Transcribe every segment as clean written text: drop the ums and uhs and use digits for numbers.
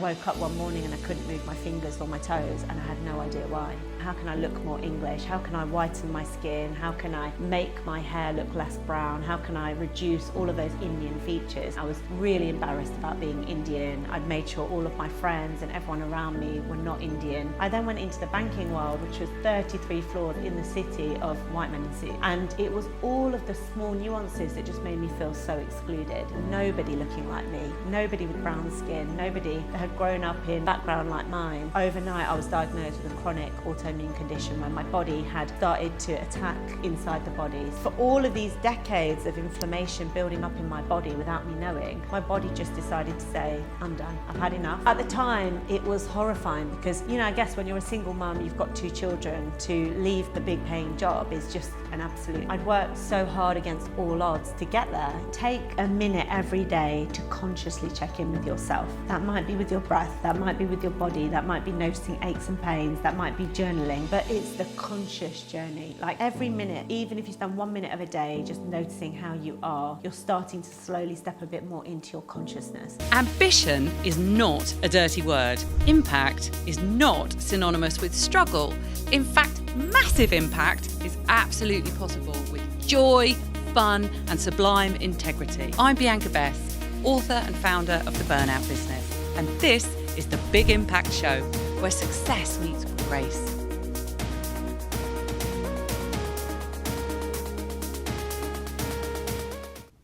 woke up one morning and I couldn't move my fingers or my toes, and I had no idea why. How can I look more English? How can I whiten my skin? How can I make my hair look less brown? How can I reduce all of those Indian features? I was really embarrassed about being Indian. I'd made sure all of my friends and everyone around me were not Indian. I then went into the banking world, which was 33 floors in the city of white men in suits. And it was all of the small nuances that just made me feel so excluded. Nobody looking like me, nobody with brown skin, nobody that had grown up in a background like mine. Overnight, I was diagnosed with a chronic autoimmune condition where my body had started to attack inside the body. For all of these decades of inflammation building up in my body without me knowing, my body just decided to say, I'm done, I've had enough. At the time, it was horrifying because, I guess when you're a single mum, you've got 2 children, to leave the big paying job is just an absolute. I'd worked so hard against all odds to get there. Take a minute every day to consciously check in with yourself. That might be with your breath, that might be with your body, that might be noticing aches and pains, that might be journaling, but it's the conscious journey. Like every minute, even if you spend 1 minute of a day just noticing how you are, you're starting to slowly step a bit more into your consciousness. Ambition is not a dirty word. Impact is not synonymous with struggle. In fact, massive impact is absolutely possible with joy, fun, and sublime integrity. I'm Bianca Bess, author and founder of the Burnout business, and this is the Big Impact Show, where success meets grace.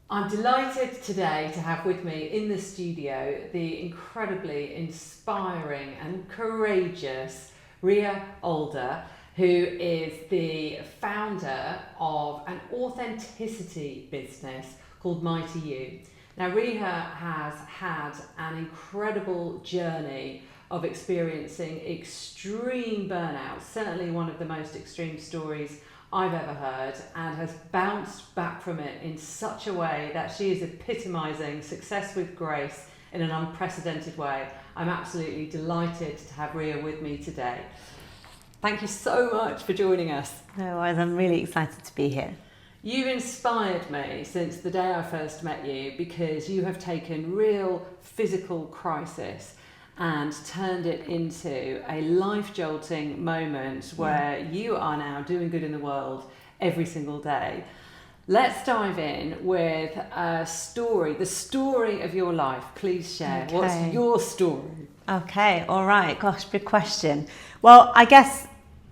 I'm delighted today to have with me in the studio the incredibly inspiring and courageous Reeha Alder, who is the founder of an authenticity business called Mighty You. Now, Reeha has had an incredible journey of experiencing extreme burnout, certainly one of the most extreme stories I've ever heard, and has bounced back from it in such a way that she is epitomising success with grace in an unprecedented way. I'm absolutely delighted to have Reeha with me today. Thank you so much for joining us. No, I'm really excited to be here. You've inspired me since the day I first met you because you have taken real physical crisis and turned it into a life-jolting moment where you are now doing good in the world every single day. Let's dive in with a story, the story of your life. Please share. Okay. What's your story? Okay, all right. Gosh, big question. Well, I guess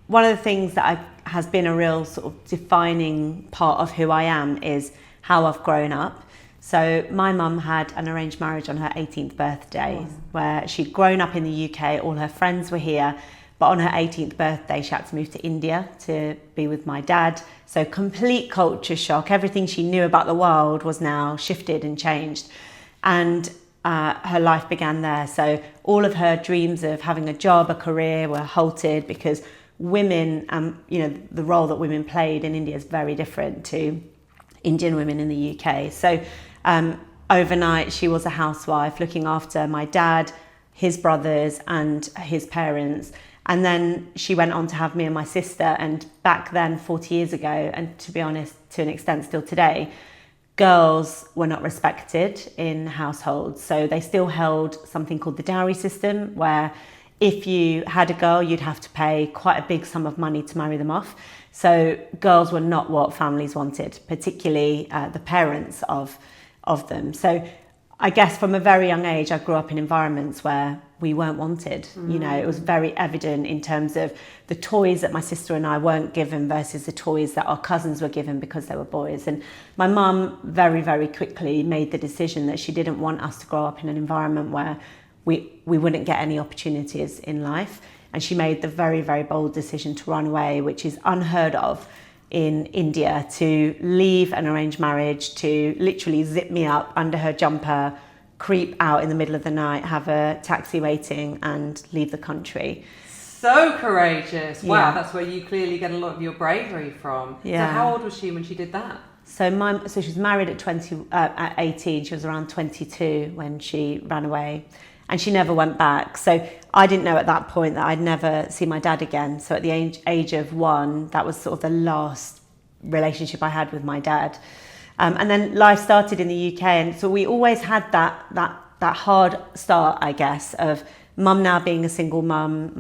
one of the things that has been a real sort of defining part of who I am is how I've grown up. So my mum had an arranged marriage on her 18th birthday, where she'd grown up in the UK, all her friends were here, but on her 18th birthday she had to move to India to be with my dad. So complete culture shock, everything she knew about the world was now shifted and changed. And her life began there. So all of her dreams of having a job, a career were halted because women, the role that women played in India is very different to Indian women in the UK. So overnight she was a housewife looking after my dad, his brothers and his parents. And then she went on to have me and my sister. And back then, 40 years ago, and to be honest, to an extent still today, girls were not respected in households. So they still held something called the dowry system, where if you had a girl, you'd have to pay quite a big sum of money to marry them off. So girls were not what families wanted, particularly the parents of them. So I guess from a very young age, I grew up in environments where we weren't wanted. It was very evident in terms of the toys that my sister and I weren't given versus the toys that our cousins were given because they were boys. And my mum very, very quickly made the decision that she didn't want us to grow up in an environment where we wouldn't get any opportunities in life. And she made the very, very bold decision to run away, which is unheard of in India, to leave an arranged marriage, to literally zip me up under her jumper, creep out in the middle of the night, have a taxi waiting and leave the country. So courageous. Wow, that's where you clearly get a lot of your bravery from. Yeah. So how old was she when she did that? So she was married at 18. She was around 22 when she ran away. And she never went back. So I didn't know at that point that I'd never see my dad again. So at the age of 1, that was sort of the last relationship I had with my dad. And then life started in the UK. And so we always had that that hard start, I guess, of mum now being a single mum.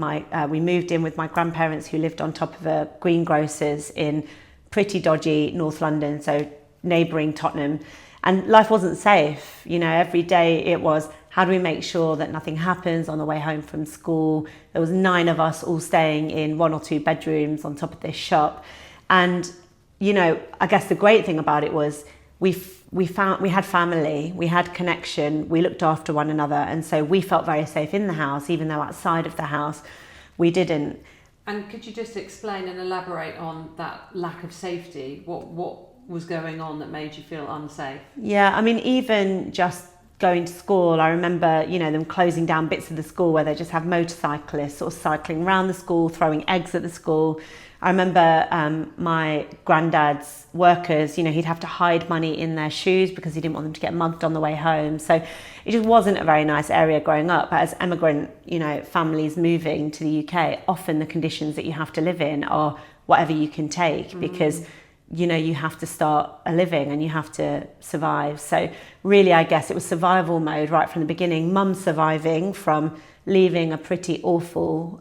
We moved in with my grandparents who lived on top of a greengrocer's in pretty dodgy North London, so neighbouring Tottenham. And life wasn't safe. You know, every day it was, how do we make sure that nothing happens on the way home from school? There was 9 of us all staying in 1 or 2 bedrooms on top of this shop. And, you know, I guess the great thing about it was we had family, we had connection, we looked after one another. And so we felt very safe in the house, even though outside of the house we didn't. And could you just explain and elaborate on that lack of safety? What was going on that made you feel unsafe? Yeah, I mean, even just going to school, I remember, you know, them closing down bits of the school where they just have motorcyclists sort of cycling around the school, throwing eggs at the school. I remember my granddad's workers, you know, he'd have to hide money in their shoes because he didn't want them to get mugged on the way home. So it just wasn't a very nice area growing up. But as immigrant, you know, families moving to the UK, often the conditions that you have to live in are whatever you can take because, you know, you have to start a living and you have to survive. So really, I guess it was survival mode right from the beginning. Mum surviving from leaving a pretty awful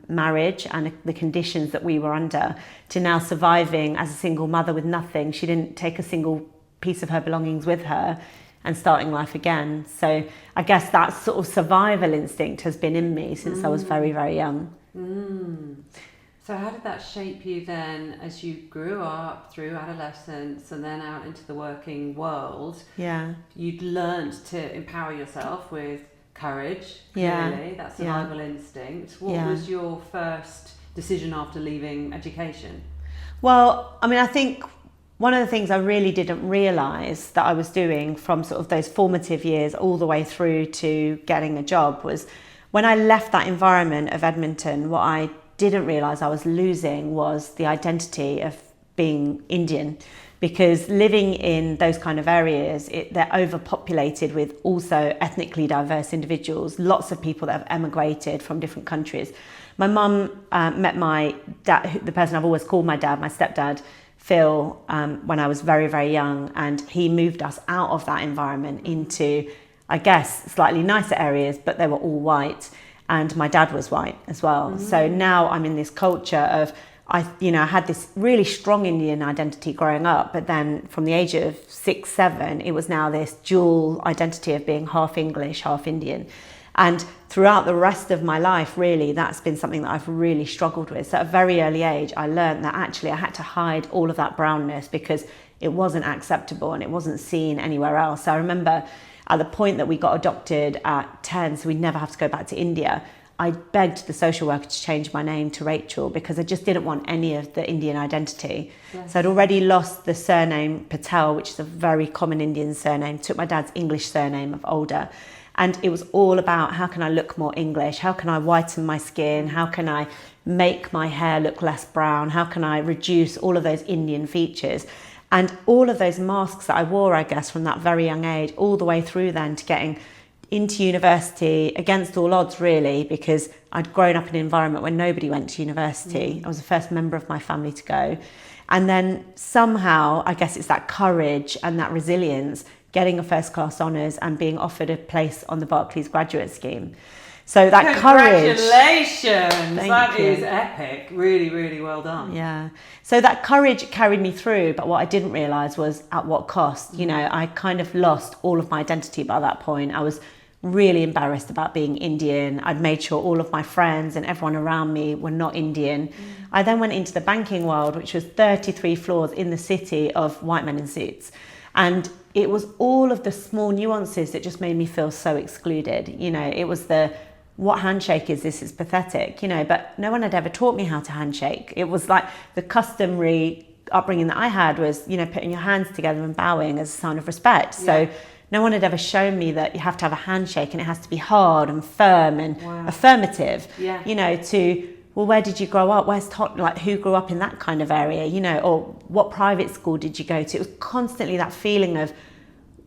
marriage and the conditions that we were under to now surviving as a single mother with nothing. She didn't take a single piece of her belongings with her and starting life again. So I guess that sort of survival instinct has been in me since I was very, very young. So how did that shape you then as you grew up through adolescence and then out into the working world? Yeah. You'd learned to empower yourself with courage, clearly, that survival instinct. What was your first decision after leaving education? Well, I mean, I think one of the things I really didn't realise that I was doing from sort of those formative years all the way through to getting a job was when I left that environment of Edmonton, what I didn't realise I was losing was the identity of being Indian, because living in those kind of areas, they're overpopulated with also ethnically diverse individuals, lots of people that have emigrated from different countries. My mum met my dad, the person I've always called my dad, my stepdad, Phil, when I was very, very young, and he moved us out of that environment into, I guess, slightly nicer areas, but they were all white. And my dad was white as well. So now I'm in this culture of, I had this really strong Indian identity growing up, but then from the age of 6, 7, it was now this dual identity of being half English, half Indian. And throughout the rest of my life, really, that's been something that I've really struggled with. So at a very early age, I learned that actually I had to hide all of that brownness because it wasn't acceptable and it wasn't seen anywhere else. So I remember at the point that we got adopted at 10, so we'd never have to go back to India, I begged the social worker to change my name to Rachel because I just didn't want any of the Indian identity. Yes. So I'd already lost the surname Patel, which is a very common Indian surname, took my dad's English surname of Alder. And it was all about how can I look more English? How can I whiten my skin? How can I make my hair look less brown? How can I reduce all of those Indian features? And all of those masks that I wore, I guess, from that very young age, all the way through then to getting into university against all odds, really, because I'd grown up in an environment where nobody went to university. I was the first member of my family to go. And then somehow, I guess it's that courage and that resilience, getting a first class honours and being offered a place on the Barclays graduate scheme. So that courage... Congratulations! That is epic. Really, really well done. Yeah. So that courage carried me through, but what I didn't realise was at what cost. You know, I kind of lost all of my identity by that point. I was really embarrassed about being Indian. I'd made sure all of my friends and everyone around me were not Indian. I then went into the banking world, which was 33 floors in the city of white men in suits. And it was all of the small nuances that just made me feel so excluded. You know, it was what handshake is this? It's pathetic, you know, but no one had ever taught me how to handshake. It was like the customary upbringing that I had was, you know, putting your hands together and bowing as a sign of respect. So no one had ever shown me that you have to have a handshake and it has to be hard and firm and affirmative, you know, well, where did you grow up? Who grew up in that kind of area, you know, or what private school did you go to? It was constantly that feeling of,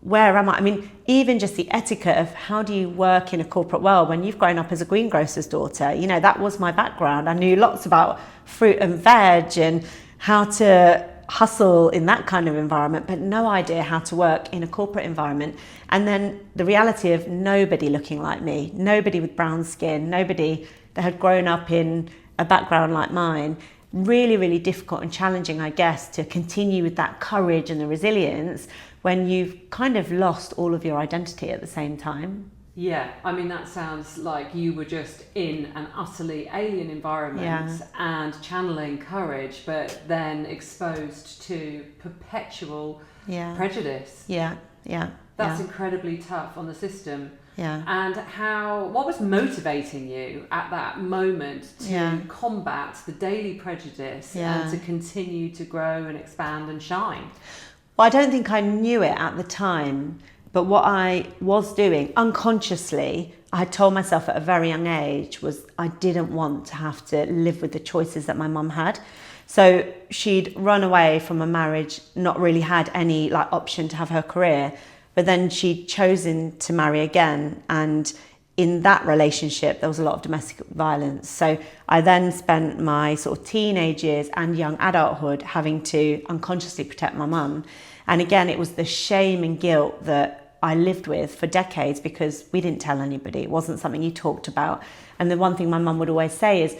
where am I? I mean, even just the etiquette of how do you work in a corporate world when you've grown up as a greengrocer's daughter? You know, that was my background. I knew lots about fruit and veg and how to hustle in that kind of environment, but no idea how to work in a corporate environment. And then the reality of nobody looking like me, nobody with brown skin, nobody that had grown up in a background like mine. Really, really difficult and challenging, I guess, to continue with that courage and the resilience when you've kind of lost all of your identity at the same time. Yeah, I mean, that sounds like you were just in an utterly alien environment and channeling courage, but then exposed to perpetual prejudice. That's incredibly tough on the system. And what was motivating you at that moment to combat the daily prejudice and to continue to grow and expand and shine? Well, I don't think I knew it at the time. But what I was doing unconsciously, I had told myself at a very young age, was I didn't want to have to live with the choices that my mum had. So she'd run away from a marriage, not really had any option to have her career, but then she'd chosen to marry again. And in that relationship, there was a lot of domestic violence. So I then spent my sort of teenage years and young adulthood having to unconsciously protect my mum. And again, it was the shame and guilt that I lived with for decades because we didn't tell anybody. It wasn't something you talked about. And the one thing my mum would always say is,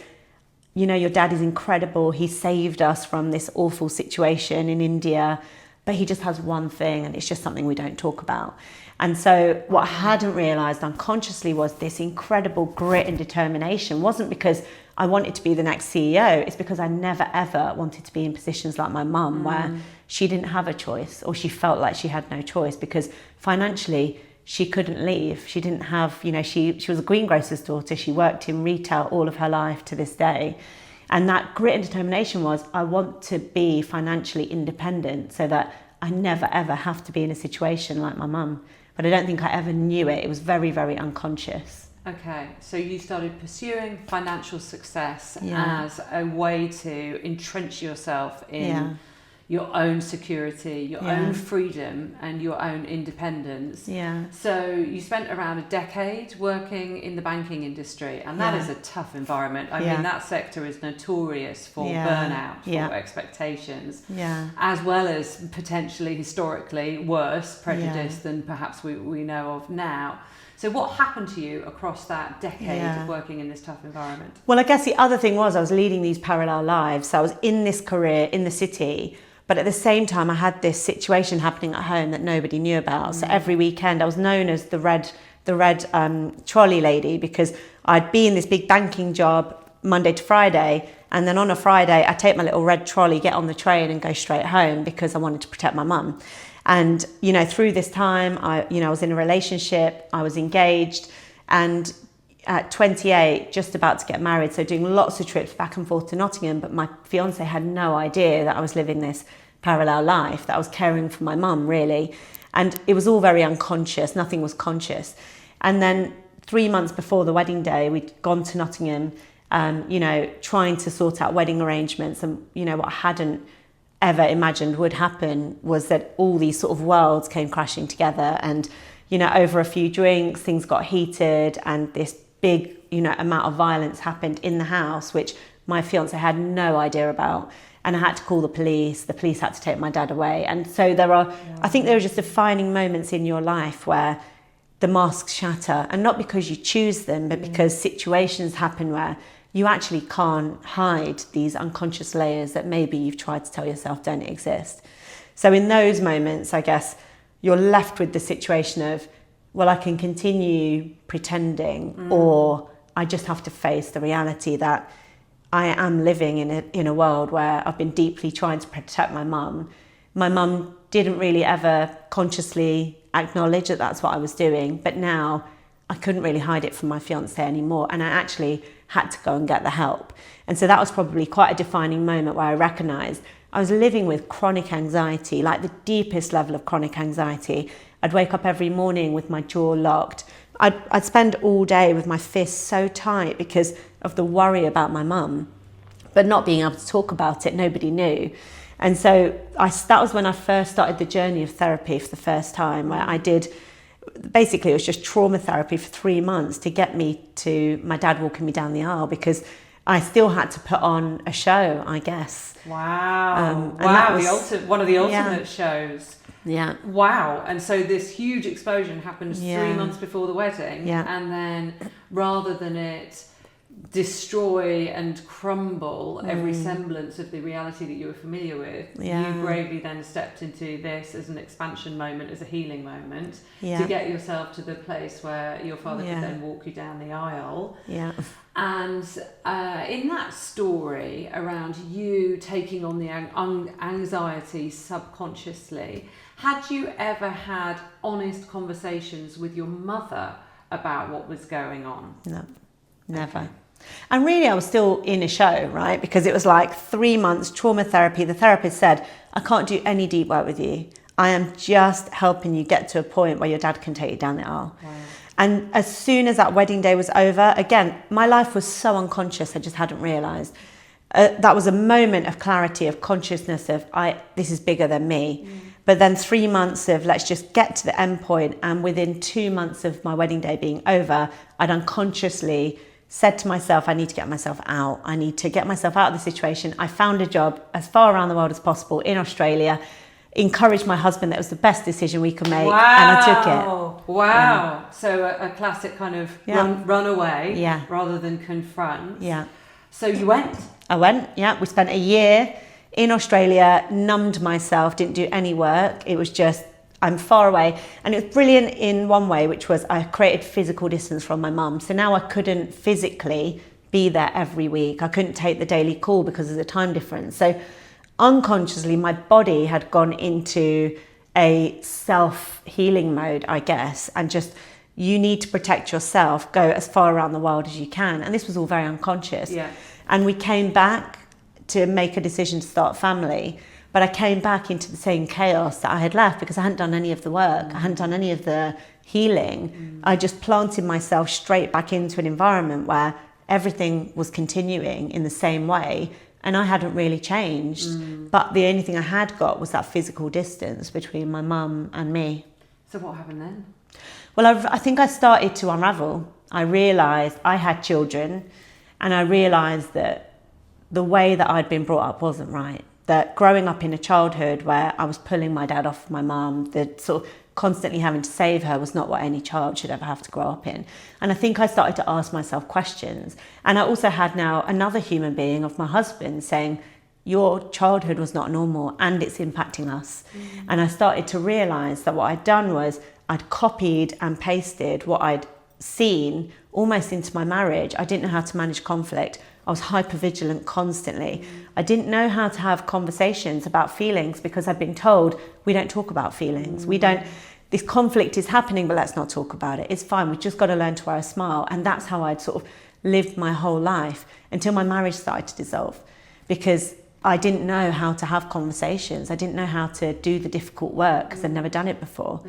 you know, your dad is incredible. He saved us from this awful situation in India, but he just has one thing and it's just something we don't talk about. And so what I hadn't realised unconsciously was this incredible grit and determination wasn't because I wanted to be the next CEO. It's because I never, ever wanted to be in positions like my mum where she didn't have a choice or she felt like she had no choice because financially she couldn't leave. She didn't have, you know, she was a greengrocer's daughter. She worked in retail all of her life to this day. And that grit and determination was, I want to be financially independent so that I never, ever have to be in a situation like my mum. But I don't think I ever knew it. It was very, very unconscious. Okay, so you started pursuing financial success as a way to entrench yourself in your own security, your own freedom and your own independence. So you spent around a decade working in the banking industry, and that is a tough environment. I mean, that sector is notorious for burnout, for expectations, as well as potentially historically worse prejudice than perhaps we know of now. So what happened to you across that decade of working in this tough environment? Well, I guess the other thing was I was leading these parallel lives. So I was in this career in the city, but at the same time I had this situation happening at home that nobody knew about. So every weekend I was known as the red trolley lady because I'd be in this big banking job Monday to Friday, and then on a Friday I'd take my little red trolley, get on the train and go straight home because I wanted to protect my mum. And, you know, through this time, I was in a relationship, I was engaged, and at 28, just about to get married, so doing lots of trips back and forth to Nottingham, but my fiance had no idea that I was living this parallel life, that I was caring for my mum, really. And it was all very unconscious, nothing was conscious. And then 3 months before the wedding day, we'd gone to Nottingham, trying to sort out wedding arrangements. And, you know, what I hadn't ever imagined would happen was that all these sort of worlds came crashing together, and over a few drinks things got heated and this big amount of violence happened in the house, which my fiance had no idea about, and I had to call the police had to take my dad away. And so I think there are just defining moments in your life where the masks shatter, and not because you choose them, but because situations happen where you actually can't hide these unconscious layers that maybe you've tried to tell yourself don't exist. So in those moments, I guess, you're left with the situation of, well, I can continue pretending, or I just have to face the reality that I am living in a world where I've been deeply trying to protect my mum. My mum didn't really ever consciously acknowledge that that's what I was doing, but now I couldn't really hide it from my fiance anymore, and I actually had to go and get the help. And so that was probably quite a defining moment where I recognised I was living with chronic anxiety, like the deepest level of chronic anxiety. I'd wake up every morning with my jaw locked. I'd spend all day with my fists so tight because of the worry about my mum, but not being able to talk about it, nobody knew. And so that was when I first started the journey of therapy for the first time, where I did, basically it was just trauma therapy for 3 months to get me to my dad walking me down the aisle, because I still had to put on a show, I guess. Wow. And that was, one of the ultimate shows. Yeah. Wow. And so this huge explosion happens 3 Yeah. months before the wedding. Yeah. And then rather than it destroy and crumble every semblance of the reality that you were familiar with, Yeah. you bravely then stepped into this as an expansion moment, as a healing moment, Yeah. to get yourself to the place where your father Yeah. could then walk you down the aisle. Yeah. And in that story around you taking on the anxiety subconsciously, had you ever had honest conversations with your mother about what was going on? No, never. And really, I was still in a show, right? Because it was like 3 months trauma therapy. The therapist said, I can't do any deep work with you. I am just helping you get to a point where your dad can take you down the aisle. Wow. And as soon as that wedding day was over, again, my life was so unconscious, I just hadn't realised. That was a moment of clarity, of consciousness of, this is bigger than me. But then 3 months of, let's just get to the end point. And within 2 months of my wedding day being over, I'd unconsciously said to myself, I need to get myself out. I need to get myself out of the situation. I found a job as far around the world as possible in Australia, encouraged my husband that it was the best decision we could make, and I took it. Wow. Yeah. So a classic kind of run away rather than confront. Yeah. So you went? I went, yeah. We spent a year in Australia, numbed myself, didn't do any work. It was just, I'm far away. And it was brilliant in one way, which was I created physical distance from my mum. So now I couldn't physically be there every week. I couldn't take the daily call because of the time difference. So unconsciously, my body had gone into a self-healing mode, I guess, and just, you need to protect yourself, go as far around the world as you can. And this was all very unconscious. Yeah. And we came back to make a decision to start family, but I came back into the same chaos that I had left because I hadn't done any of the work. I hadn't done any of the healing. I just planted myself straight back into an environment where everything was continuing in the same way. And I hadn't really changed. But the only thing I had got was that physical distance between my mum and me. So what happened then? Well, I think I started to unravel. I realised I had children, and I realised that the way that I'd been brought up wasn't right. That growing up in a childhood where I was pulling my dad off my mum, that sort of constantly having to save her was not what any child should ever have to grow up in. And I think I started to ask myself questions. And I also had now another human being of my husband saying, your childhood was not normal and it's impacting us. And I started to realise that what I'd done was I'd copied and pasted what I'd seen almost into my marriage. I didn't know how to manage conflict. I was hypervigilant constantly. I didn't know how to have conversations about feelings because I'd been told we don't talk about feelings. This conflict is happening, but let's not talk about it. It's fine. We've just got to learn to wear a smile. And that's how I'd sort of lived my whole life until my marriage started to dissolve, because I didn't know how to have conversations. I didn't know how to do the difficult work because I'd never done it before.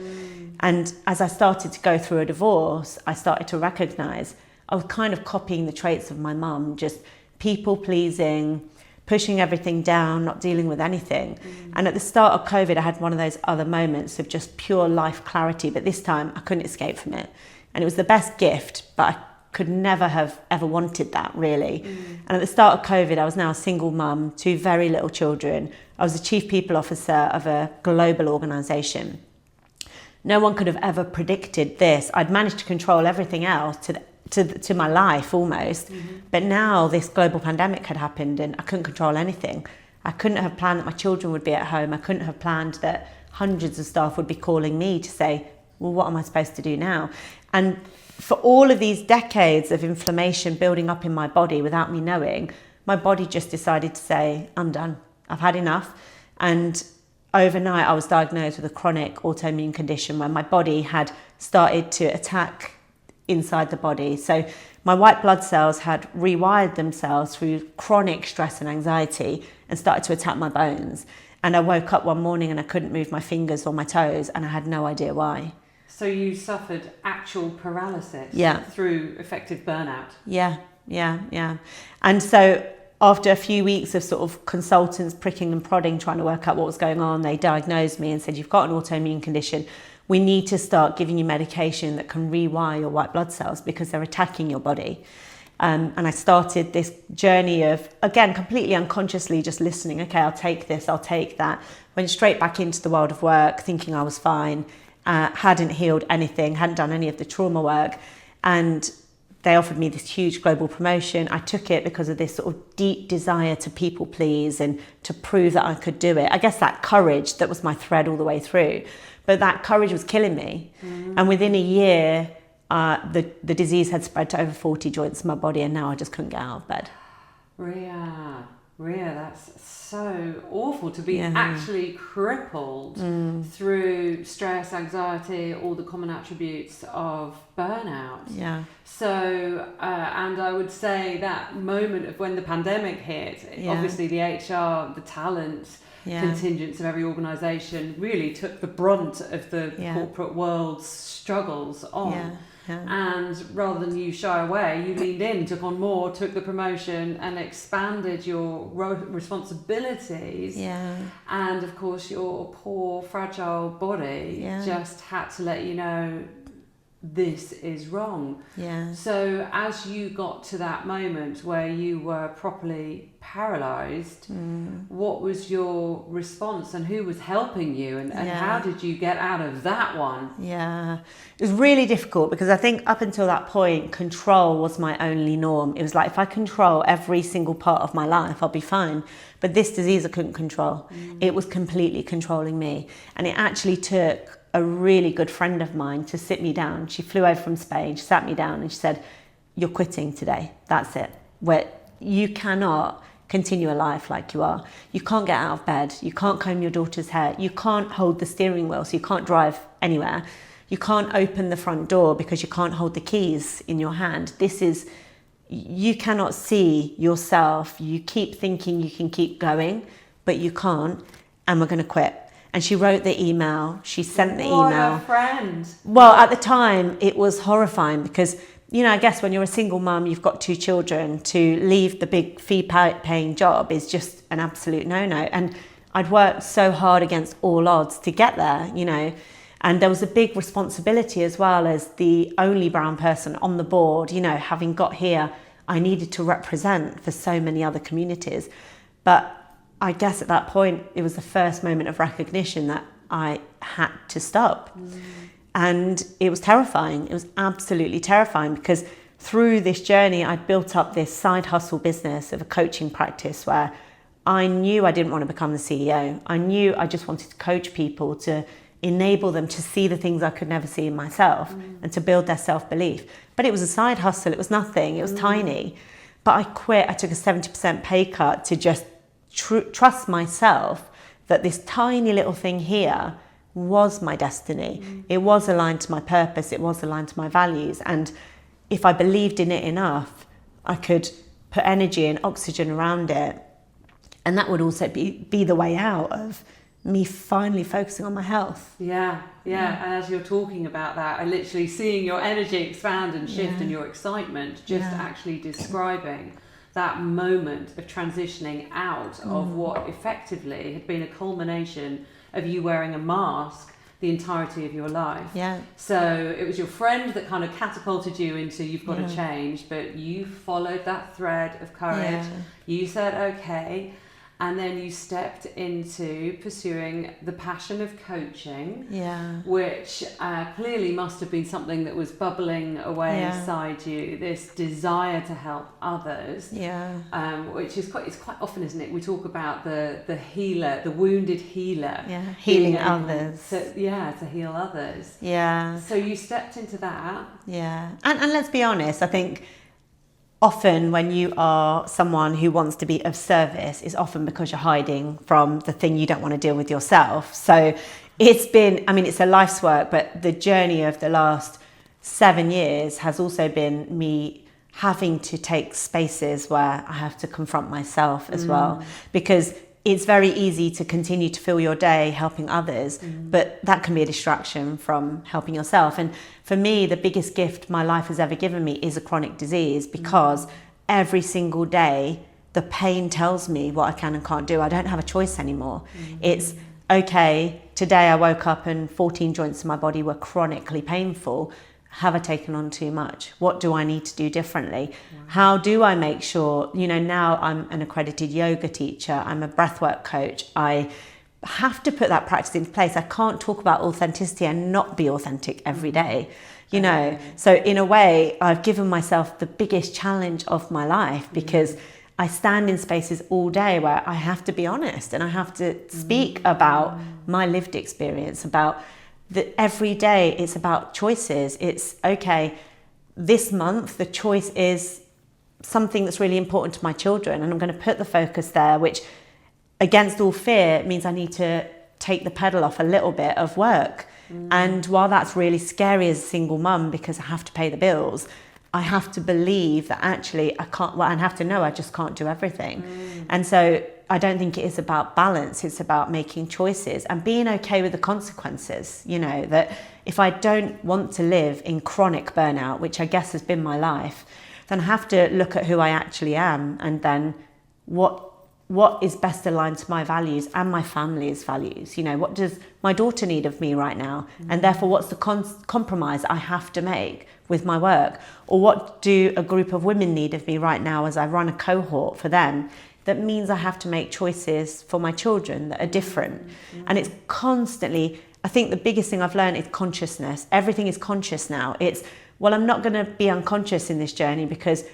And as I started to go through a divorce, I started to recognise I was kind of copying the traits of my mum, just people pleasing, pushing everything down, not dealing with anything. And at the start of COVID, I had one of those other moments of just pure life clarity, but this time I couldn't escape from it. And it was the best gift, but I could never have ever wanted that, really. And at the start of COVID, I was now a single mum, 2 very little children. I was the chief people officer of a global organisation. No one could have ever predicted this. I'd managed to control everything else to my life almost. But now this global pandemic had happened and I couldn't control anything. I couldn't have planned that my children would be at home. I couldn't have planned that hundreds of staff would be calling me to say, well, what am I supposed to do now? And for all of these decades of inflammation building up in my body without me knowing, my body just decided to say, I'm done. I've had enough. And overnight I was diagnosed with a chronic autoimmune condition where my body had started to attack inside the body. So my white blood cells had rewired themselves through chronic stress and anxiety and started to attack my bones. And I woke up one morning and I couldn't move my fingers or my toes and I had no idea why. So you suffered actual paralysis through effective burnout? Yeah. And so after a few weeks of sort of consultants pricking and prodding, trying to work out what was going on, they diagnosed me and said, you've got an autoimmune condition. We need to start giving you medication that can rewire your white blood cells because they're attacking your body. And I started this journey of, again, completely unconsciously just listening. Okay, I'll take this, I'll take that. Went straight back into the world of work, thinking I was fine, hadn't healed anything, hadn't done any of the trauma work. And they offered me this huge global promotion. I took it because of this sort of deep desire to people please and to prove that I could do it. I guess that courage that was my thread all the way through. But that courage was killing me. And within a year, the disease had spread to over 40 joints in my body, and now I just couldn't get out of bed. Reeha, that's so awful to be actually crippled through stress, anxiety, all the common attributes of burnout. Yeah. So, and I would say that moment of when the pandemic hit, obviously the HR, the talent contingents of every organisation really took the brunt of the corporate world's struggles on. Yeah. And rather than you shy away, you leaned in, took on more, took the promotion and expanded your responsibilities. Yeah. And of course your poor, fragile body just had to let you know this is wrong. Yeah. So as you got to that moment where you were properly paralysed, what was your response and who was helping you and how did you get out of that one? Yeah, it was really difficult because I think up until that point, control was my only norm. It was like, if I control every single part of my life, I'll be fine. But this disease I couldn't control. It was completely controlling me. And it actually took a really good friend of mine to sit me down. She flew over from Spain, she sat me down and she said, "You're quitting today. That's it. You cannot continue a life like you are. You can't get out of bed. You can't comb your daughter's hair. You can't hold the steering wheel, so you can't drive anywhere. You can't open the front door because you can't hold the keys in your hand. You cannot see yourself. You keep thinking you can keep going, but you can't, and we're going to quit." And she wrote the email, she sent the email. What a friend. Well, at the time, it was horrifying because, you know, I guess when you're a single mum, you've got 2 children, to leave the big fee-paying job is just an absolute no-no. And I'd worked so hard against all odds to get there, you know. And there was a big responsibility as well, as the only brown person on the board, you know, having got here, I needed to represent for so many other communities. But I guess at that point, it was the first moment of recognition that I had to stop. And it was terrifying. It was absolutely terrifying because through this journey, I'd built up this side hustle business of a coaching practice where I knew I didn't want to become the CEO. I knew I just wanted to coach people to enable them to see the things I could never see in myself and to build their self-belief. But it was a side hustle. It was nothing. It was tiny. But I quit. I took a 70% pay cut to just trust myself that this tiny little thing here was my destiny. It was aligned to my purpose. It was aligned to my values. And if I believed in it enough, I could put energy and oxygen around it. And that would also be the way out of me finally focusing on my health. Yeah. And as you're talking about that, I literally seeing your energy expand and shift and your excitement, just actually describing that moment of transitioning out of what effectively had been a culmination of you wearing a mask the entirety of your life. Yeah. So it was your friend that kind of catapulted you into you've got to change, but you followed that thread of courage. Yeah. You said, okay. And then you stepped into pursuing the passion of coaching, which clearly must have been something that was bubbling away inside you, this desire to help others, which is quite often, isn't it? We talk about the healer, the wounded healer. Healing others. To heal others. Yeah. So you stepped into that. Yeah. And let's be honest, I think often when you are someone who wants to be of service, is often because you're hiding from the thing you don't want to deal with yourself. So it's a life's work, but the journey of the last 7 years has also been me having to take spaces where I have to confront myself as well, because it's very easy to continue to fill your day helping others, but that can be a distraction from helping yourself. And for me, the biggest gift my life has ever given me is a chronic disease, because every single day, the pain tells me what I can and can't do. I don't have a choice anymore. It's, okay, today I woke up and 14 joints in my body were chronically painful. have I taken on too much? What do I need to do differently? How do I make sure, now I'm an accredited yoga teacher, I'm a breathwork coach, I have to put that practice into place. I can't talk about authenticity and not be authentic every day, So in a way, I've given myself the biggest challenge of my life, because I stand in spaces all day where I have to be honest and I have to speak about my lived experience, about that every day it's about choices. It's okay, this month the choice is something that's really important to my children, and I'm going to put the focus there, which against all fear means I need to take the pedal off a little bit of work. And while that's really scary as a single mum, because I have to pay the bills, I have to believe that actually I can't, and have to know I just can't do everything. And so I don't think it is about balance. It's about making choices and being okay with the consequences. That if I don't want to live in chronic burnout, which I guess has been my life, then I have to look at who I actually am, and then what is best aligned to my values and my family's values. What does my daughter need of me right now? And therefore, what's the compromise I have to make with my work? Or what do a group of women need of me right now as I run a cohort for them? That means I have to make choices for my children that are different. And it's constantly, I think the biggest thing I've learned is consciousness. Everything is conscious now. It's, well, I'm not going to be unconscious in this journey, because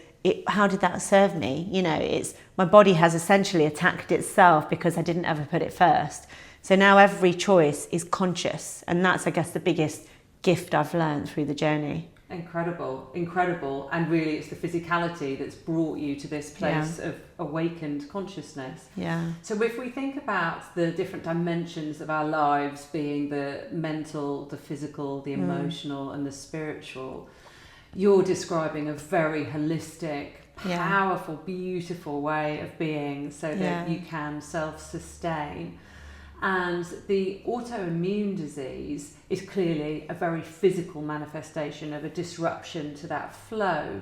how did that serve me? It's, my body has essentially attacked itself because I didn't ever put it first. So now every choice is conscious. And that's, I guess, the biggest gift I've learned through the journey. Incredible. And really it's the physicality that's brought you to this place of awakened consciousness. So if we think about the different dimensions of our lives, being the mental, the physical, the emotional and the spiritual, you're describing a very holistic, powerful, beautiful way of being, so that you can self-sustain. And the autoimmune disease is clearly a very physical manifestation of a disruption to that flow.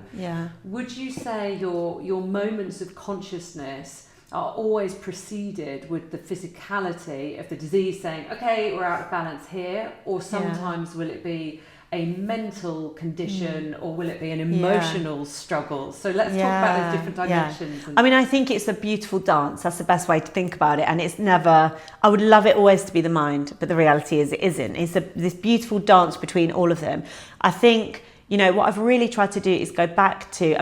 Would you say your moments of consciousness are always preceded with the physicality of the disease saying, okay, we're out of balance here? Or sometimes will it be a mental condition, or will it be an emotional struggle? So let's talk about those different dimensions. I mean, I think it's a beautiful dance. That's the best way to think about it. And it's never, I would love it always to be the mind, but the reality is it isn't. It's this beautiful dance between all of them. I think, what I've really tried to do is go back to,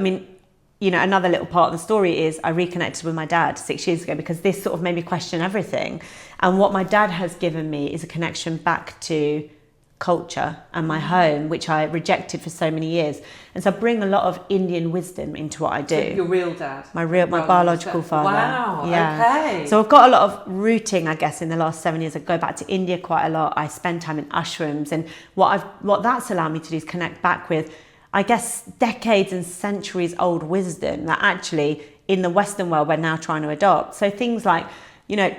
another little part of the story is I reconnected with my dad 6 years ago, because this sort of made me question everything. And what my dad has given me is a connection back to culture and my home, which I rejected for so many years. And so I bring a lot of Indian wisdom into what I do. So your real dad? My biological father. Wow, okay. So I've got a lot of rooting, I guess, in the last 7 years. I go back to India quite a lot. I spend time in ashrams, and what that's allowed me to do is connect back with, I guess, decades and centuries old wisdom that actually in the Western world we're now trying to adopt. So things like,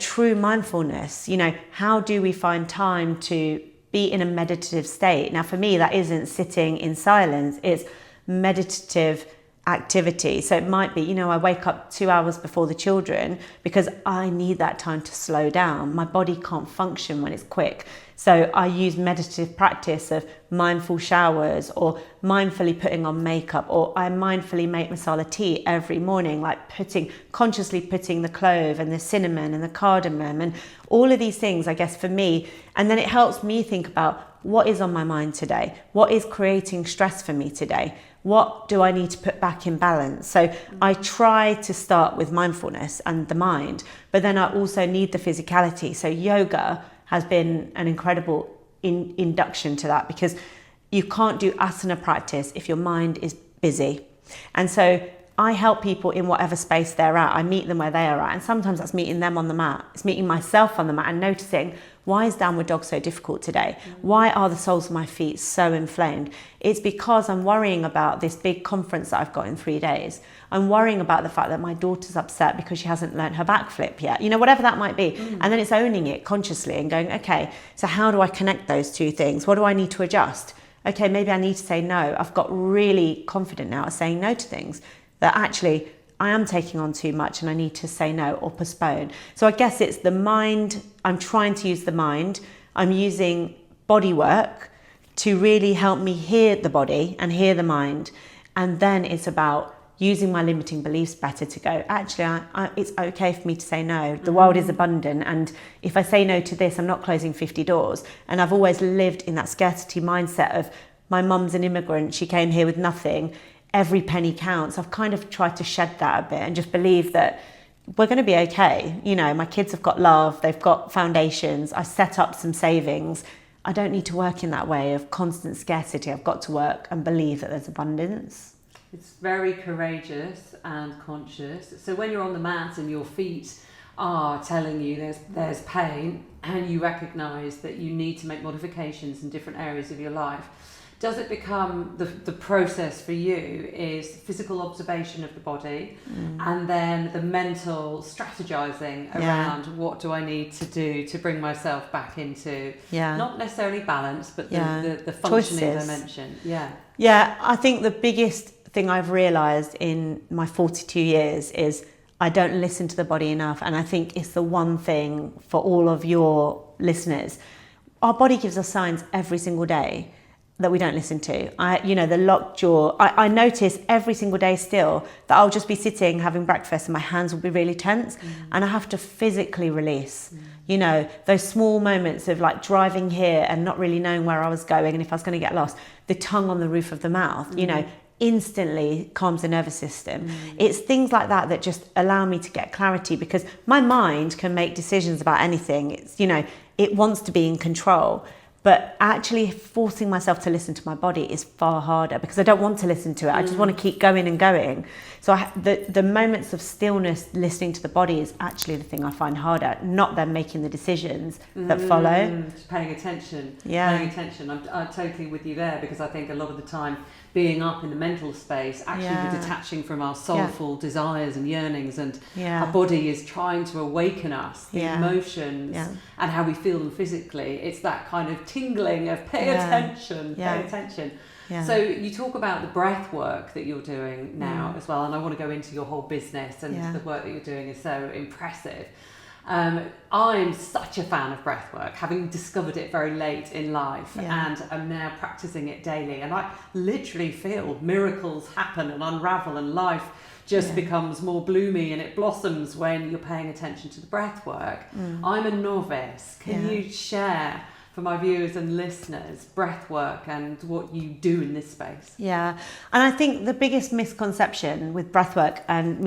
true mindfulness, how do we find time to be in a meditative state? Now, for me, that isn't sitting in silence, it's meditative activity. So it might be, I wake up 2 hours before the children because I need that time to slow down. My body can't function when it's quick. So I use meditative practice of mindful showers, or mindfully putting on makeup, or I mindfully make masala tea every morning, like consciously putting the clove and the cinnamon and the cardamom and all of these things, I guess, for me. And then it helps me think about what is on my mind today, what is creating stress for me today, what do I need to put back in balance? So I try to start with mindfulness and the mind, but then I also need the physicality. So yoga has been an incredible induction to that, because you can't do asana practice if your mind is busy. And so I help people in whatever space they're at. I meet them where they are at. And sometimes that's meeting them on the mat. It's meeting myself on the mat and noticing, why is downward dog so difficult today? Why are the soles of my feet so inflamed? It's because I'm worrying about this big conference that I've got in 3 days. I'm worrying about the fact that my daughter's upset because she hasn't learned her backflip yet. Whatever that might be. And then it's owning it consciously and going, okay, so how do I connect those two things? What do I need to adjust? Okay, maybe I need to say no. I've got really confident now at saying no to things that actually I am taking on too much and I need to say no or postpone. So I guess it's the mind. I'm trying to use the mind. I'm using body work to really help me hear the body and hear the mind. And then it's about using my limiting beliefs better to go, actually, it's okay for me to say no. The world is abundant. And if I say no to this, I'm not closing 50 doors. And I've always lived in that scarcity mindset of, my mum's an immigrant, she came here with nothing. Every penny counts. I've kind of tried to shed that a bit and just believe that we're going to be okay. You know, my kids have got love, they've got foundations. I set up some savings. I don't need to work in that way of constant scarcity. I've got to work and believe that there's abundance. It's very courageous and conscious. So when you're on the mat and your feet are telling you there's pain, and you recognise that you need to make modifications in different areas of your life, does it become the process for you is physical observation of the body and then the mental strategizing around what do I need to do to bring myself back into not necessarily balance, but the functioning dimension. Yeah, I think the biggest thing I've realised in my 42 years is I don't listen to the body enough. And I think it's the one thing for all of your listeners. Our body gives us signs every single day that we don't listen to. The locked jaw. I notice every single day still that I'll just be sitting having breakfast and my hands will be really tense and I have to physically release. You know, those small moments of like driving here and not really knowing where I was going and if I was going to get lost, the tongue on the roof of the mouth, you know, instantly calms the nervous system. It's things like that that just allow me to get clarity, because my mind can make decisions about anything. It's, you know, it wants to be in control. But actually forcing myself to listen to my body is far harder because I don't want to listen to it. I just want to keep going and going. So the moments of stillness, listening to the body is actually the thing I find harder, not them making the decisions that follow. Just paying attention. Paying attention. I'm totally with you there, because I think a lot of the time being up in the mental space, actually we're detaching from our soulful desires and yearnings, and our body is trying to awaken us, the emotions and how we feel them physically. It's that kind of tingling of pay attention. So you talk about the breath work that you're doing now as well, and I want to go into your whole business, and the work that you're doing is so impressive. I'm such a fan of breathwork, having discovered it very late in life, and I'm now practicing it daily, and I literally feel miracles happen and unravel, and life just becomes more bloomy and it blossoms when you're paying attention to the breathwork. I'm a novice. Can you share for my viewers and listeners breathwork and what you do in this space? And I think the biggest misconception with breathwork and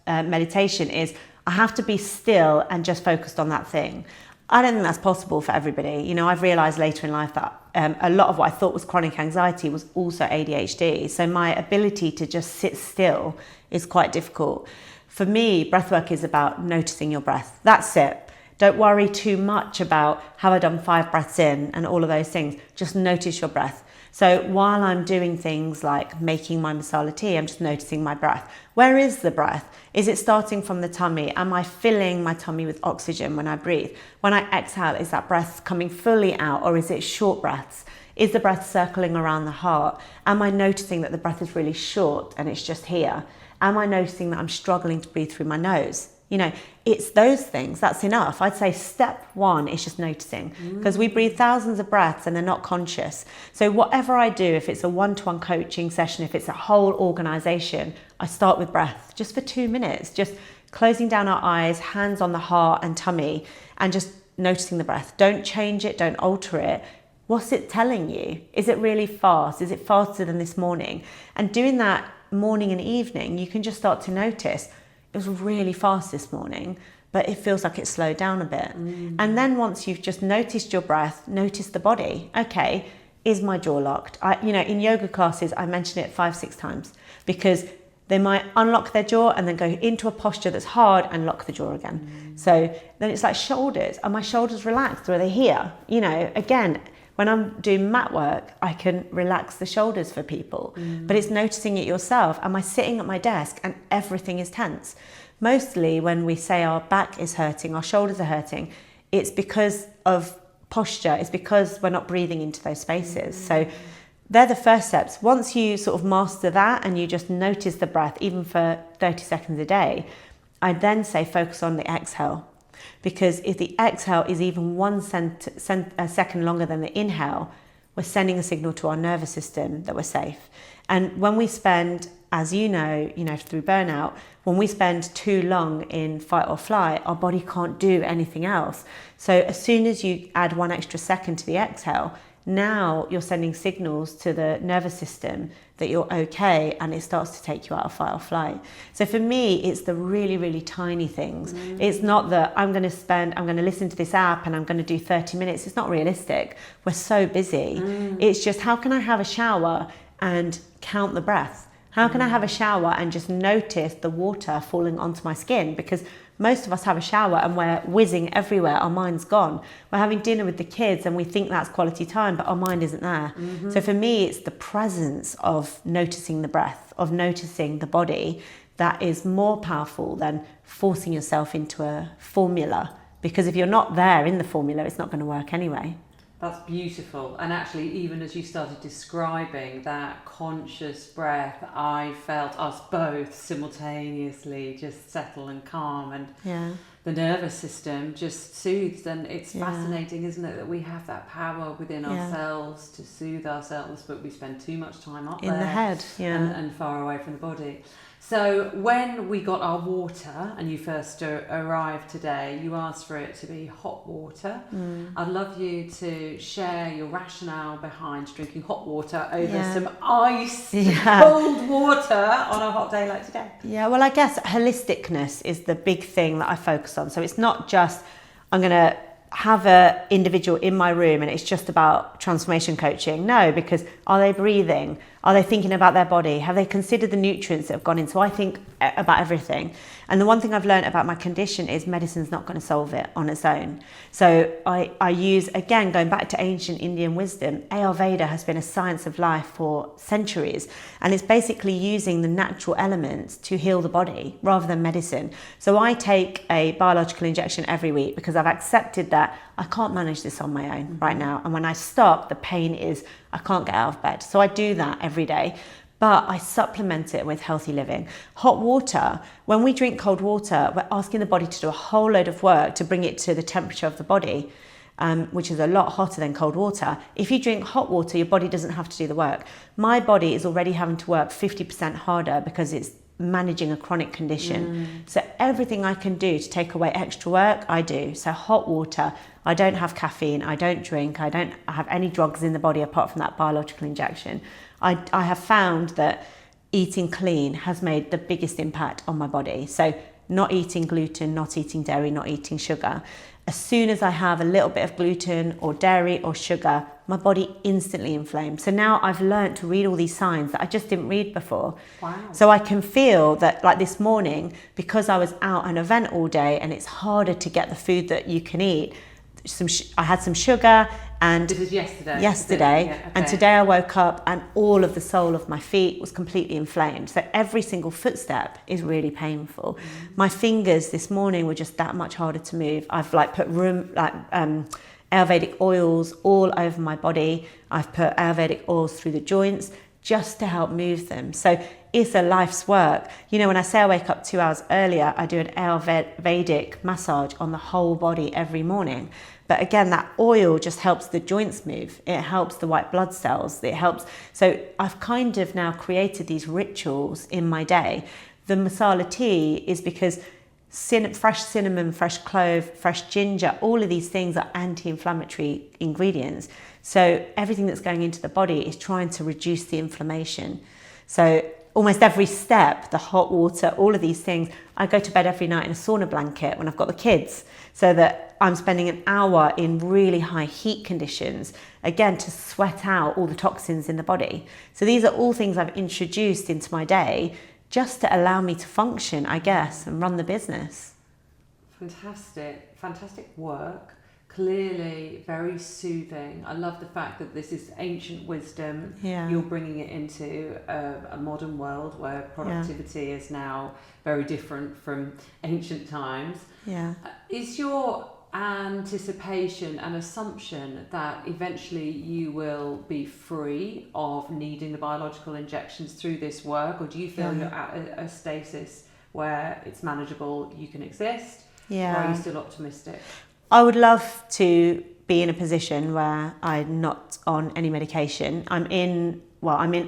meditation is I have to be still and just focused on that thing. I don't think that's possible for everybody. You know, I've realised later in life that a lot of what I thought was chronic anxiety was also ADHD. So my ability to just sit still is quite difficult. For me, breathwork is about noticing your breath. That's it. Don't worry too much about have I done 5 breaths in and all of those things. Just notice your breath. So while I'm doing things like making my masala tea, I'm just noticing my breath. Where is the breath? Is it starting from the tummy? Am I filling my tummy with oxygen when I breathe? When I exhale, is that breath coming fully out, or is it short breaths? Is the breath circling around the heart? Am I noticing that the breath is really short and it's just here? Am I noticing that I'm struggling to breathe through my nose? You know, it's those things. That's enough. I'd say step 1 is just noticing, because we breathe thousands of breaths and they're not conscious. So whatever I do, if it's a one-to-one coaching session, if it's a whole organization, I start with breath just for 2 minutes, just closing down our eyes, hands on the heart and tummy, and just noticing the breath. Don't change it. Don't alter it. What's it telling you? Is it really fast? Is it faster than this morning? And doing that morning and evening, you can just start to notice, it was really fast this morning, but it feels like it slowed down a bit. And then once you've just noticed your breath, notice the body. Okay, is my jaw locked? In yoga classes, I mention it 5-6 times, because they might unlock their jaw and then go into a posture that's hard and lock the jaw again. So then it's like shoulders. Are my shoulders relaxed, or are they here? You know, again, when I'm doing mat work, I can relax the shoulders for people, but it's noticing it yourself. Am I sitting at my desk and everything is tense? Mostly when we say our back is hurting, our shoulders are hurting, it's because of posture. It's because we're not breathing into those spaces. So they're the first steps. Once you sort of master that and you just notice the breath, even for 30 seconds a day, I then say focus on the exhale. Because if the exhale is even 1 second longer than the inhale, we're sending a signal to our nervous system that we're safe. And when we spend, as you know, through burnout, when we spend too long in fight or flight, our body can't do anything else. So as soon as you add 1 extra second to the exhale, now you're sending signals to the nervous system that you're okay, and it starts to take you out of fight or flight. So for me, it's the really, really tiny things. It's not that I'm going to listen to this app and I'm going to do 30 minutes. It's not realistic. We're so busy. It's just, how can I have a shower and count the breath? How can I have a shower and just notice the water falling onto my skin? Because most of us have a shower and we're whizzing everywhere. Our mind's gone. We're having dinner with the kids and we think that's quality time, but our mind isn't there. So for me, it's the presence of noticing the breath, of noticing the body, that is more powerful than forcing yourself into a formula. Because if you're not there in the formula, it's not going to work anyway. That's beautiful. And actually, even as you started describing that conscious breath, I felt us both simultaneously just settle and calm, and the nervous system just soothes. And it's fascinating, isn't it, that we have that power within ourselves to soothe ourselves, but we spend too much time up in there the head and far away from the body. So when we got our water and you first arrived today, you asked for it to be hot water. I'd love you to share your rationale behind drinking hot water over some ice, cold water on a hot day like today. Yeah, well, I guess holisticness is the big thing that I focus on. So it's not just, I'm going to have an individual in my room and it's just about transformation coaching. No, because are they breathing? Are they thinking about their body? Have they considered the nutrients that have gone in? So I think about everything. And the one thing I've learned about my condition is medicine's not going to solve it on its own. So I use, again, going back to ancient Indian wisdom, Ayurveda has been a science of life for centuries. And it's basically using the natural elements to heal the body rather than medicine. So I take a biological injection every week because I've accepted that I can't manage this on my own right now. And when I stop, the pain is, I can't get out of bed. So I do that every day, but I supplement it with healthy living. Hot water, when we drink cold water, we're asking the body to do a whole load of work to bring it to the temperature of the body, which is a lot hotter than cold water. If you drink hot water, your body doesn't have to do the work. My body is already having to work 50% harder because it's managing a chronic condition. So everything I can do to take away extra work, I do. So hot water, I don't have caffeine, I don't drink, I don't have any drugs in the body apart from that biological injection. I have found that eating clean has made the biggest impact on my body. So not eating gluten, not eating dairy, not eating sugar. As soon as I have a little bit of gluten or dairy or sugar, my body instantly inflames. So now I've learned to read all these signs that I just didn't read before. Wow. So I can feel that, like this morning, because I was out at an event all day and it's harder to get the food that you can eat, I had some sugar. And this is yesterday. Yeah, okay. And today I woke up and all of the sole of my feet was completely inflamed. So every single footstep is really painful. My fingers this morning were just that much harder to move. I've put Ayurvedic oils all over my body. I've put Ayurvedic oils through the joints just to help move them. So it's a life's work. When I say I wake up 2 hours earlier, I do an Ayurvedic massage on the whole body every morning. But again, that oil just helps the joints move. It helps the white blood cells. It helps. So I've kind of now created these rituals in my day. The masala tea is because fresh cinnamon, fresh clove, fresh ginger, all of these things are anti-inflammatory ingredients. So everything that's going into the body is trying to reduce the inflammation. So almost every step, the hot water, all of these things, I go to bed every night in a sauna blanket when I've got the kids, so that I'm spending an hour in really high heat conditions, again, to sweat out all the toxins in the body. So these are all things I've introduced into my day just to allow me to function, I guess, and run the business. Fantastic work. Clearly very soothing. I love the fact that this is ancient wisdom. Yeah. You're bringing it into a modern world where productivity is now very different from ancient times. Yeah. Is your anticipation and assumption that eventually you will be free of needing the biological injections through this work, or do you feel you're at a stasis where it's manageable, you can exist? Yeah. Or are you still optimistic? I would love to be in a position where I'm not on any medication. I'm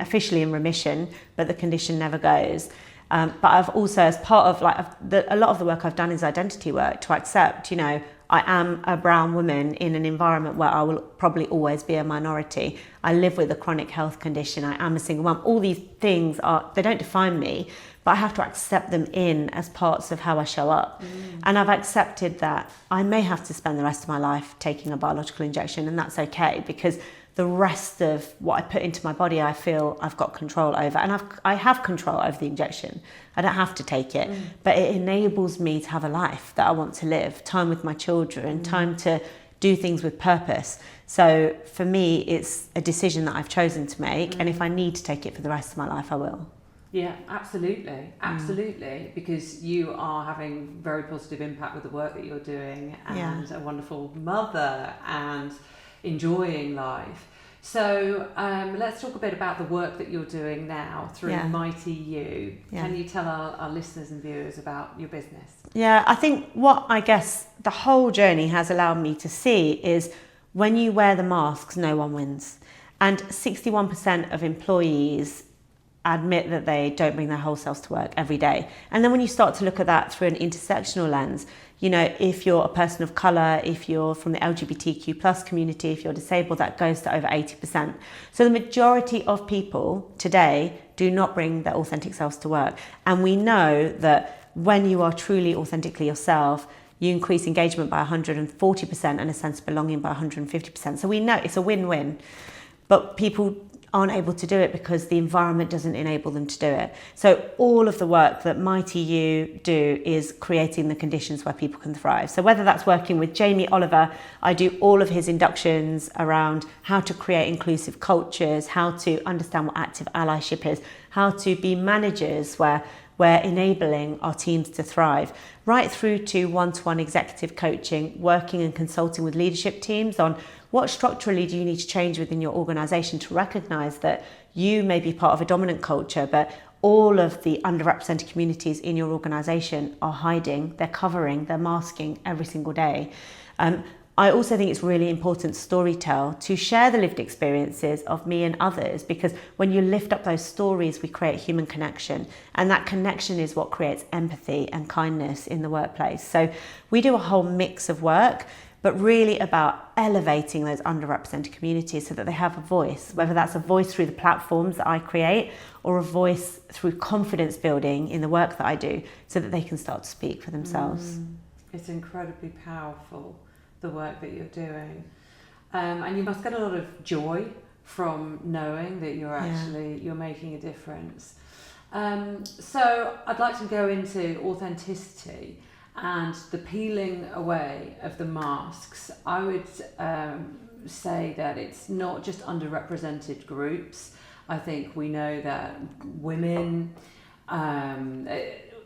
officially in remission, but the condition never goes. But I've also, as part of a lot of the work I've done is identity work to accept, I am a brown woman in an environment where I will probably always be a minority. I live with a chronic health condition. I am a single mum. All these things they don't define me, but I have to accept them as parts of how I show up. And I've accepted that I may have to spend the rest of my life taking a biological injection, and that's okay, because the rest of what I put into my body, I feel I've got control over. And I have control over the injection. I don't have to take it, but it enables me to have a life that I want to live, time with my children, time to do things with purpose. So for me, it's a decision that I've chosen to make. And if I need to take it for the rest of my life, I will. Yeah, absolutely, because you are having very positive impact with the work that you're doing, and a wonderful mother, and enjoying life. So let's talk a bit about the work that you're doing now through Mighty You. Can you tell our listeners and viewers about your business? Yeah, I think what I guess the whole journey has allowed me to see is when you wear the masks, no one wins. And 61% of employees admit that they don't bring their whole selves to work every day. And then when you start to look at that through an intersectional lens, if you're a person of colour, if you're from the LGBTQ plus community, if you're disabled, that goes to over 80%. So the majority of people today do not bring their authentic selves to work. And we know that when you are truly authentically yourself, you increase engagement by 140% and a sense of belonging by 150%. So we know it's a win-win. But people aren't able to do it because the environment doesn't enable them to do it. So all of the work that Mighty You do is creating the conditions where people can thrive. So whether that's working with Jamie Oliver, I do all of his inductions around how to create inclusive cultures, how to understand what active allyship is, how to be managers where we're enabling our teams to thrive, right through to one-to-one executive coaching, working and consulting with leadership teams on what structurally do you need to change within your organisation to recognise that you may be part of a dominant culture, but all of the underrepresented communities in your organisation are hiding, they're covering, they're masking every single day. I also think it's really important storytell to share the lived experiences of me and others, because when you lift up those stories, we create human connection, and that connection is what creates empathy and kindness in the workplace. So we do a whole mix of work, but really about elevating those underrepresented communities so that they have a voice, whether that's a voice through the platforms that I create or a voice through confidence building in the work that I do so that they can start to speak for themselves. It's incredibly powerful, the work that you're doing. And you must get a lot of joy from knowing that you're making a difference. So I'd like to go into authenticity and the peeling away of the masks. I would say that it's not just underrepresented groups. I think we know that women,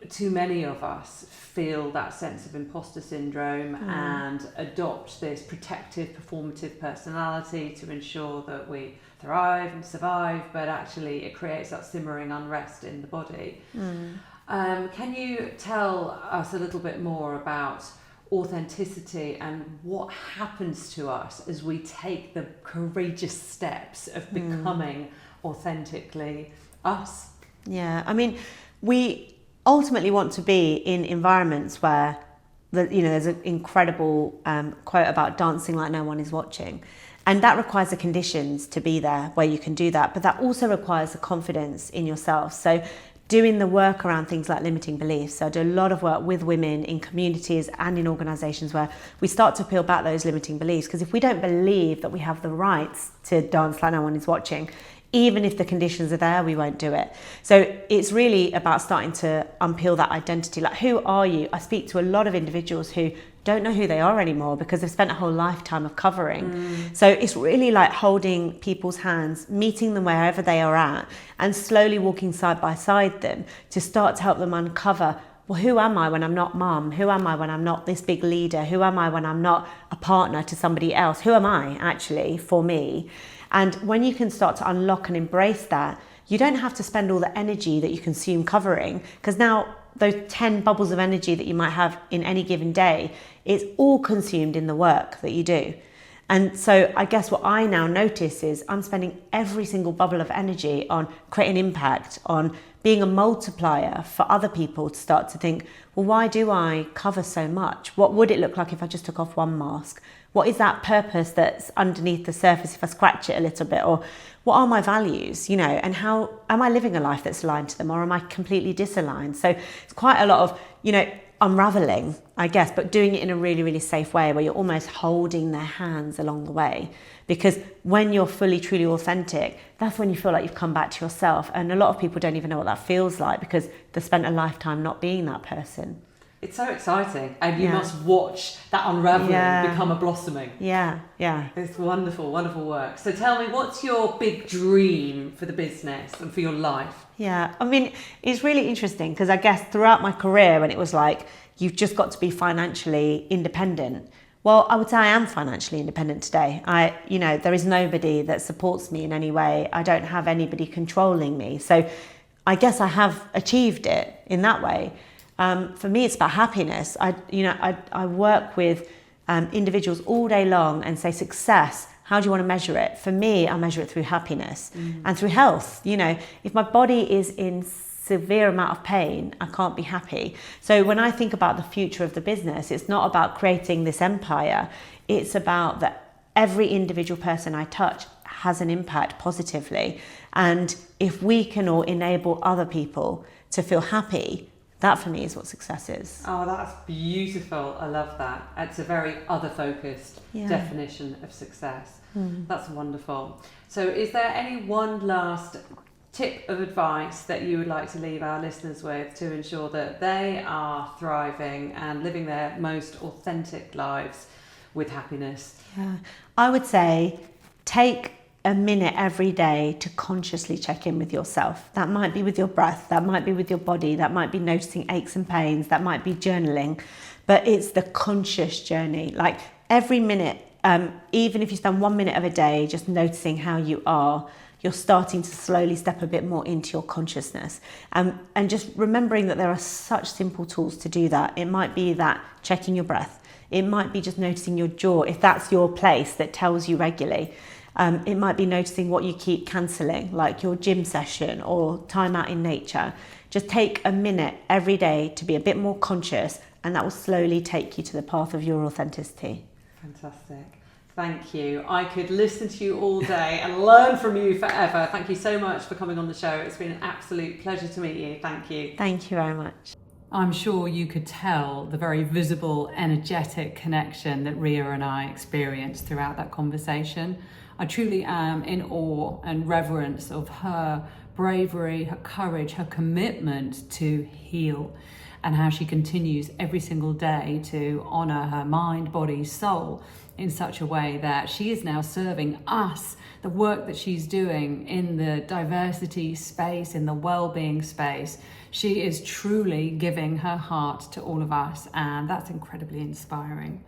too many of us feel that sense of imposter syndrome and adopt this protective, performative personality to ensure that we thrive and survive, but actually it creates that simmering unrest in the body. Can you tell us a little bit more about authenticity and what happens to us as we take the courageous steps of becoming authentically us? Yeah, I mean, we ultimately want to be in environments where there's an incredible quote about dancing like no one is watching. And that requires the conditions to be there where you can do that. But that also requires the confidence in yourself. So doing the work around things like limiting beliefs. So I do a lot of work with women in communities and in organisations where we start to peel back those limiting beliefs. Because if we don't believe that we have the rights to dance like no one is watching, even if the conditions are there, we won't do it. So it's really about starting to unpeel that identity. Like, who are you? I speak to a lot of individuals who don't know who they are anymore because they've spent a whole lifetime of covering. So it's really like holding people's hands, meeting them wherever they are at, and slowly walking side by side them to start to help them uncover, well, who am I when I'm not mum? Who am I when I'm not this big leader? Who am I when I'm not a partner to somebody else? Who am I actually for me? And when you can start to unlock and embrace that, you don't have to spend all the energy that you consume covering, because now those 10 bubbles of energy that you might have in any given day, it's all consumed in the work that you do. And so I guess what I now notice is I'm spending every single bubble of energy on creating impact, on being a multiplier for other people to start to think, well, why do I cover so much? What would it look like if I just took off one mask? What is that purpose that's underneath the surface if I scratch it a little bit? Or what are my values, and how am I living a life that's aligned to them, or am I completely disaligned? So it's quite a lot of, unraveling, I guess, but doing it in a really, really safe way where you're almost holding their hands along the way. Because when you're fully, truly authentic, that's when you feel like you've come back to yourself. And a lot of people don't even know what that feels like because they've spent a lifetime not being that person. It's so exciting, and you must watch that unraveling become a blossoming. Yeah. It's wonderful, wonderful work. So tell me, what's your big dream for the business and for your life? Yeah, I mean, it's really interesting because I guess throughout my career, when it was like, you've just got to be financially independent. Well, I would say I am financially independent today. There is nobody that supports me in any way. I don't have anybody controlling me. So I guess I have achieved it in that way. For me, it's about happiness. I work with individuals all day long and say, success, how do you want to measure it? For me, I measure it through happiness and through health. If my body is in severe amount of pain, I can't be happy. So when I think about the future of the business, it's not about creating this empire. It's about that every individual person I touch has an impact positively. And if we can all enable other people to feel happy, that for me is what success is. Oh, that's beautiful. I love that. It's a very other-focused definition of success. That's wonderful. So is there any one last tip of advice that you would like to leave our listeners with to ensure that they are thriving and living their most authentic lives with happiness? Yeah, I would say take a minute every day to consciously check in with yourself. That might be with your breath, that might be with your body, that might be noticing aches and pains, that might be journaling, but it's the conscious journey. Like every minute, even if you spend 1 minute of a day just noticing how you are, you're starting to slowly step a bit more into your consciousness. And just remembering that there are such simple tools to do that. It might be that checking your breath. It might be just noticing your jaw, if that's your place that tells you regularly. It might be noticing what you keep cancelling, like your gym session or time out in nature. Just take a minute every day to be a bit more conscious, and that will slowly take you to the path of your authenticity. Fantastic. Thank you. I could listen to you all day and learn from you forever. Thank you so much for coming on the show. It's been an absolute pleasure to meet you. Thank you. Thank you very much. I'm sure you could tell the very visible, energetic connection that Reeha and I experienced throughout that conversation. I truly am in awe and reverence of her bravery, her courage, her commitment to heal, and how she continues every single day to honour her mind, body, soul in such a way that she is now serving us. The work that she's doing in the diversity space, in the wellbeing space, she is truly giving her heart to all of us, and that's incredibly inspiring.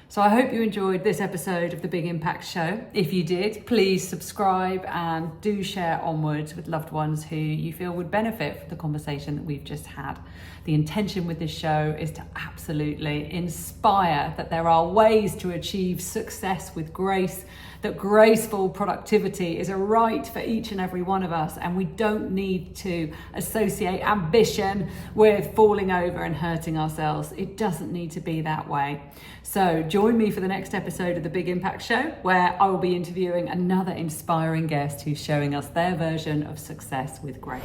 So I hope you enjoyed this episode of The Big Impact Show. If you did, please subscribe and do share onwards with loved ones who you feel would benefit from the conversation that we've just had. The intention with this show is to absolutely inspire that there are ways to achieve success with grace, that graceful productivity is a right for each and every one of us, and we don't need to associate ambition with falling over and hurting ourselves. It doesn't need to be that way. So join me for the next episode of The Big Impact Show, where I will be interviewing another inspiring guest who's showing us their version of success with grace.